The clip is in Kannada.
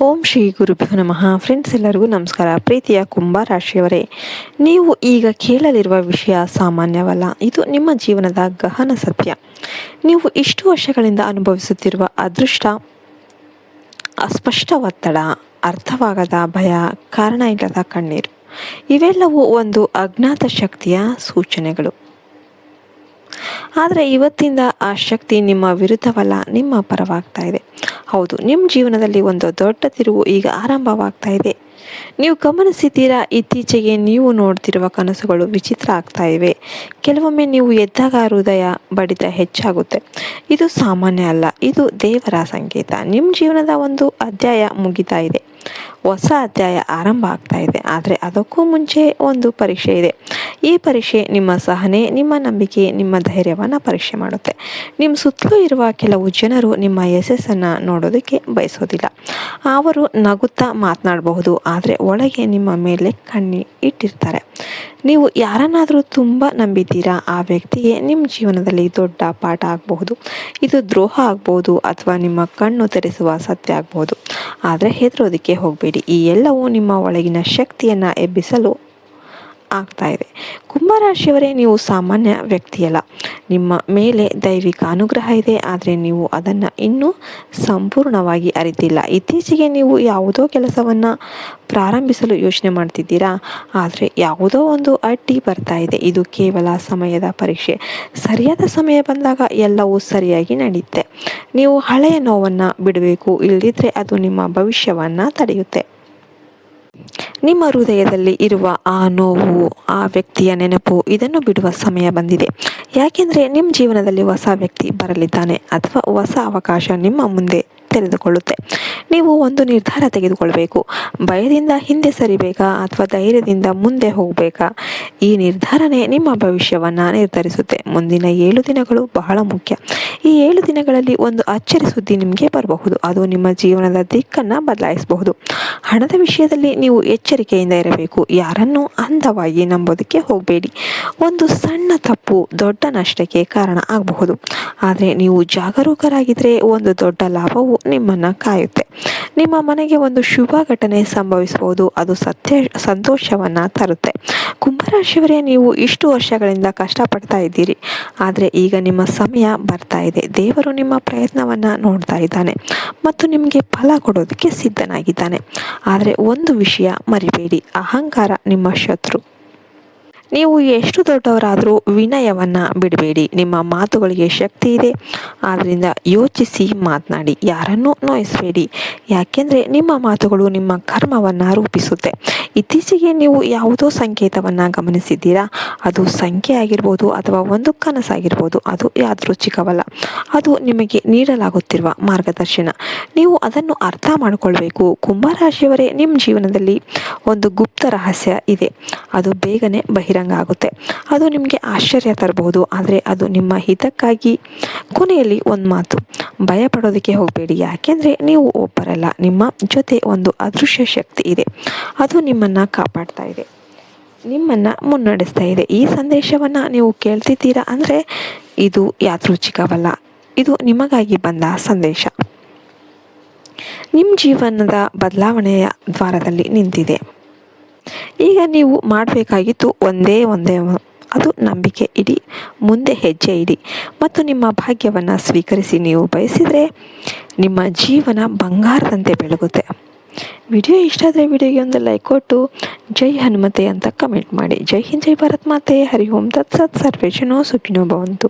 ಓಂ ಶ್ರೀ ಗುರುಭ್ಯೋ ನಮಃ. ಫ್ರೆಂಡ್ಸ್, ಎಲ್ಲರಿಗೂ ನಮಸ್ಕಾರ. ಪ್ರೀತಿಯ ಕುಂಭ ರಾಶಿಯವರೇ, ನೀವು ಈಗ ಕೇಳಲಿರುವ ವಿಷಯ ಸಾಮಾನ್ಯವಲ್ಲ. ಇದು ನಿಮ್ಮ ಜೀವನದ ಗಹನ ಸತ್ಯ. ನೀವು ಇಷ್ಟು ವರ್ಷಗಳಿಂದ ಅನುಭವಿಸುತ್ತಿರುವ ಅದೃಷ್ಟ, ಅಸ್ಪಷ್ಟ ಒತ್ತಡ, ಅರ್ಥವಾಗದ ಭಯ, ಕಾರಣ ಇಲ್ಲದ ಕಣ್ಣೀರು, ಇವೆಲ್ಲವೂ ಒಂದು ಅಜ್ಞಾತ ಶಕ್ತಿಯ ಸೂಚನೆಗಳು. ಆದರೆ ಇವತ್ತಿಂದ ಆ ಶಕ್ತಿ ನಿಮ್ಮ ವಿರುದ್ಧವಲ್ಲ, ನಿಮ್ಮ ಪರವಾಗ್ತಾ ಇದೆ. ಹೌದು, ನಿಮ್ಮ ಜೀವನದಲ್ಲಿ ಒಂದು ದೊಡ್ಡ ತಿರುವು ಈಗ ಆರಂಭವಾಗ್ತಾ ಇದೆ. ನೀವು ಗಮನಿಸಿದ್ದೀರಾ, ಇತ್ತೀಚೆಗೆ ನೀವು ನೋಡ್ತಿರುವ ಕನಸುಗಳು ವಿಚಿತ್ರ ಆಗ್ತಾ ಇವೆ. ಕೆಲವೊಮ್ಮೆ ನೀವು ಎದ್ದಾಗ ಹೃದಯ ಬಡಿತ ಹೆಚ್ಚಾಗುತ್ತೆ. ಇದು ಸಾಮಾನ್ಯ ಅಲ್ಲ, ಇದು ದೇವರ ಸಂಕೇತ. ನಿಮ್ಮ ಜೀವನದ ಒಂದು ಅಧ್ಯಾಯ ಮುಗಿತಾ ಇದೆ, ಹೊಸ ಅಧ್ಯಾಯ ಆರಂಭ ಆಗ್ತಾ ಇದೆ. ಆದರೆ ಅದಕ್ಕೂ ಮುಂಚೆ ಒಂದು ಪರೀಕ್ಷೆ ಇದೆ. ಈ ಪರೀಕ್ಷೆ ನಿಮ್ಮ ಸಹನೆ, ನಿಮ್ಮ ನಂಬಿಕೆ, ನಿಮ್ಮ ಧೈರ್ಯವನ್ನು ಪರೀಕ್ಷೆ ಮಾಡುತ್ತೆ. ನಿಮ್ಮ ಸುತ್ತಲೂ ಇರುವ ಕೆಲವು ಜನರು ನಿಮ್ಮ ಯಶಸ್ಸನ್ನು ನೋಡೋದಕ್ಕೆ ಬಯಸೋದಿಲ್ಲ. ಅವರು ನಗುತ್ತಾ ಮಾತನಾಡಬಹುದು, ಆದರೆ ಒಳಗೆ ನಿಮ್ಮ ಮೇಲೆ ಕಣ್ಣಿ ಇಟ್ಟಿರ್ತಾರೆ. ನೀವು ಯಾರನ್ನಾದರೂ ತುಂಬ ನಂಬಿದ್ದೀರಾ, ಆ ವ್ಯಕ್ತಿಗೆ ನಿಮ್ಮ ಜೀವನದಲ್ಲಿ ದೊಡ್ಡ ಪಾಠ ಆಗಬಹುದು. ಇದು ದ್ರೋಹ ಆಗ್ಬೋದು ಅಥವಾ ನಿಮ್ಮ ಕಣ್ಣು ತೆರೆಸುವ ಸತ್ಯ ಆಗ್ಬೋದು. ಆದರೆ ಹೆದರೋದಕ್ಕೆ ಹೋಗಬೇಡಿ. ಈ ಎಲ್ಲವೂ ನಿಮ್ಮ ಒಳಗಿನ ಶಕ್ತಿಯನ್ನು ಎಬ್ಬಿಸಲು ಆಗ್ತಾ ಇದೆ. ಕುಂಭರಾಶಿಯವರೇ, ನೀವು ಸಾಮಾನ್ಯ ವ್ಯಕ್ತಿಯಲ್ಲ. ನಿಮ್ಮ ಮೇಲೆ ದೈವಿಕ ಅನುಗ್ರಹ ಇದೆ, ಆದರೆ ನೀವು ಅದನ್ನು ಇನ್ನೂ ಸಂಪೂರ್ಣವಾಗಿ ಅರಿತಿಲ್ಲ. ಇತ್ತೀಚೆಗೆ ನೀವು ಯಾವುದೋ ಕೆಲಸವನ್ನು ಪ್ರಾರಂಭಿಸಲು ಯೋಚನೆ ಮಾಡ್ತಿದ್ದೀರಾ, ಆದರೆ ಯಾವುದೋ ಒಂದು ಅಡ್ಡಿ ಬರ್ತಾ ಇದೆ. ಇದು ಕೇವಲ ಸಮಯದ ಪರೀಕ್ಷೆ. ಸರಿಯಾದ ಸಮಯ ಬಂದಾಗ ಎಲ್ಲವೂ ಸರಿಯಾಗಿ ನಡೆಯುತ್ತೆ. ನೀವು ಹಳೆಯ ನೋವನ್ನು ಬಿಡಬೇಕು, ಇಲ್ಲದಿದ್ದರೆ ಅದು ನಿಮ್ಮ ಭವಿಷ್ಯವನ್ನು ತಡೆಯುತ್ತೆ. ನಿಮ್ಮ ಹೃದಯದಲ್ಲಿ ಇರುವ ಆ ನೋವು, ಆ ವ್ಯಕ್ತಿಯ ನೆನಪು, ಇದನ್ನು ಬಿಡುವ ಸಮಯ ಬಂದಿದೆ. ಯಾಕೆಂದರೆ ನಿಮ್ಮ ಜೀವನದಲ್ಲಿ ಹೊಸ ವ್ಯಕ್ತಿ ಬರಲಿದ್ದಾನೆ ಅಥವಾ ಹೊಸ ಅವಕಾಶ ನಿಮ್ಮ ಮುಂದೆ ತೆರೆದುಕೊಳ್ಳುತ್ತೆ. ನೀವು ಒಂದು ನಿರ್ಧಾರ ತೆಗೆದುಕೊಳ್ಬೇಕು. ಭಯದಿಂದ ಹಿಂದೆ ಸರಿಬೇಕಾ ಅಥವಾ ಧೈರ್ಯದಿಂದ ಮುಂದೆ ಹೋಗಬೇಕಾ? ಈ ನಿರ್ಧಾರನೇ ನಿಮ್ಮ ಭವಿಷ್ಯವನ್ನು ನಿರ್ಧರಿಸುತ್ತೆ. ಮುಂದಿನ 7 ದಿನಗಳು ಬಹಳ ಮುಖ್ಯ. ಈ 7 ದಿನಗಳಲ್ಲಿ ಒಂದು ಅಚ್ಚರಿ ಸುದ್ದಿ ನಿಮಗೆ ಬರಬಹುದು. ಅದು ನಿಮ್ಮ ಜೀವನದ ದಿಕ್ಕನ್ನು ಬದಲಾಯಿಸಬಹುದು. ಹಣದ ವಿಷಯದಲ್ಲಿ ನೀವು ಎಚ್ಚರಿಕೆಯಿಂದ ಇರಬೇಕು. ಯಾರನ್ನೂ ಅಂಧವಾಗಿ ನಂಬೋದಕ್ಕೆ ಹೋಗಬೇಡಿ. ಒಂದು ಸಣ್ಣ ತಪ್ಪು ದೊಡ್ಡ ನಷ್ಟಕ್ಕೆ ಕಾರಣ ಆಗಬಹುದು. ಆದರೆ ನೀವು ಜಾಗರೂಕರಾಗಿದ್ದರೆ ಒಂದು ದೊಡ್ಡ ಲಾಭವು ನಿಮ್ಮನ್ನು ಕಾಯುತ್ತೆ. ನಿಮ್ಮ ಮನೆಗೆ ಒಂದು ಶುಭ ಘಟನೆ ಸಂಭವಿಸಬಹುದು. ಅದು ಸಂತೋಷವನ್ನು ತರುತ್ತೆ. ಕುಂಭರಾಶಿಯವರೇ, ನೀವು ಇಷ್ಟು ವರ್ಷಗಳಿಂದ ಕಷ್ಟಪಡ್ತಾ ಇದ್ದೀರಿ, ಆದರೆ ಈಗ ನಿಮ್ಮ ಸಮಯ ಬರ್ತಾ ಇದೆ. ದೇವರು ನಿಮ್ಮ ಪ್ರಯತ್ನವನ್ನು ನೋಡ್ತಾ ಇದ್ದಾನೆ ಮತ್ತು ನಿಮಗೆ ಫಲ ಕೊಡೋದಕ್ಕೆ ಸಿದ್ಧನಾಗಿದ್ದಾನೆ. ಆದರೆ ಒಂದು ವಿಷಯ ಮರಿಬೇಡಿ, ಅಹಂಕಾರ ನಿಮ್ಮ ಶತ್ರು. ನೀವು ಎಷ್ಟು ದೊಡ್ಡವರಾದರೂ ವಿನಯವನ್ನು ಬಿಡಬೇಡಿ. ನಿಮ್ಮ ಮಾತುಗಳಿಗೆ ಶಕ್ತಿ ಇದೆ, ಆದ್ದರಿಂದ ಯೋಚಿಸಿ ಮಾತನಾಡಿ. ಯಾರನ್ನೂ ನೋಯಿಸಬೇಡಿ, ಯಾಕೆಂದರೆ ನಿಮ್ಮ ಮಾತುಗಳು ನಿಮ್ಮ ಕರ್ಮವನ್ನು ರೂಪಿಸುತ್ತೆ. ಇತ್ತೀಚೆಗೆ ನೀವು ಯಾವುದೋ ಸಂಕೇತವನ್ನು ಗಮನಿಸಿದ್ದೀರಾ. ಅದು ಸಂಖ್ಯೆ ಆಗಿರ್ಬೋದು ಅಥವಾ ಒಂದು ಕನಸಾಗಿರ್ಬೋದು. ಅದು ಯಾದೃಚ್ಛಿಕವಲ್ಲ, ಅದು ನಿಮಗೆ ನೀಡಲಾಗುತ್ತಿರುವ ಮಾರ್ಗದರ್ಶನ. ನೀವು ಅದನ್ನು ಅರ್ಥ ಮಾಡಿಕೊಳ್ಬೇಕು. ಕುಂಭರಾಶಿಯವರೇ, ನಿಮ್ಮ ಜೀವನದಲ್ಲಿ ಒಂದು ಗುಪ್ತ ರಹಸ್ಯ ಇದೆ. ಅದು ಬೇಗನೆ ಬಹಿರಂಗ ಆಗುತ್ತೆ. ಅದು ನಿಮಗೆ ಆಶ್ಚರ್ಯ ತರಬಹುದು, ಆದರೆ ಅದು ನಿಮ್ಮ ಹಿತಕ್ಕಾಗಿ. ಕೊನೆಯಲ್ಲಿ ಒಂದು ಮಾತು, ಭಯ ಪಡೋದಕ್ಕೆ ಹೋಗಬೇಡಿ. ಯಾಕೆಂದರೆ ನೀವು ಒಬ್ಬರಲ್ಲ, ನಿಮ್ಮ ಜೊತೆ ಒಂದು ಅದೃಶ್ಯ ಶಕ್ತಿ ಇದೆ. ಅದು ನಿಮ್ಮನ್ನು ಕಾಪಾಡ್ತಾ ಇದೆ, ನಿಮ್ಮನ್ನು ಮುನ್ನಡೆಸ್ತಾ ಇದೆ. ಈ ಸಂದೇಶವನ್ನು ನೀವು ಕೇಳ್ತಿದ್ದೀರಾ ಅಂದರೆ ಇದು ಯಾದೃಚ್ಛಿಕವಲ್ಲ, ಇದು ನಿಮಗಾಗಿ ಬಂದ ಸಂದೇಶ. ನಿಮ್ಮ ಜೀವನದ ಬದಲಾವಣೆಯ ದ್ವಾರದಲ್ಲಿ ನಿಂತಿದೆ. ಈಗ ನೀವು ಮಾಡಬೇಕಾಗಿತ್ತು ಒಂದೇ ಅದು ನಂಬಿಕೆ ಇಡಿ, ಮುಂದೆ ಹೆಜ್ಜೆ ಇಡಿ ಮತ್ತು ನಿಮ್ಮ ಭಾಗ್ಯವನ್ನು ಸ್ವೀಕರಿಸಿ. ನೀವು ಬಯಸಿದರೆ ನಿಮ್ಮ ಜೀವನ ಬಂಗಾರದಂತೆ ಬೆಳಗುತ್ತೆ. ವಿಡಿಯೋ ಇಷ್ಟ ಆದರೆ ವಿಡಿಯೋಗೆ ಒಂದು ಲೈಕ್ ಕೊಟ್ಟು ಜೈ ಹನುಮತೆ ಅಂತ ಕಮೆಂಟ್ ಮಾಡಿ. ಜೈ ಹಿಂದ್, ಜೈ ಭಾರತ್ ಮಾತೆ. ಹರಿ ಓಂ ತತ್ಸತ್. ಸರ್ವೇ ಜನೋ ಸುಖಿನೋ ಭವಂತು.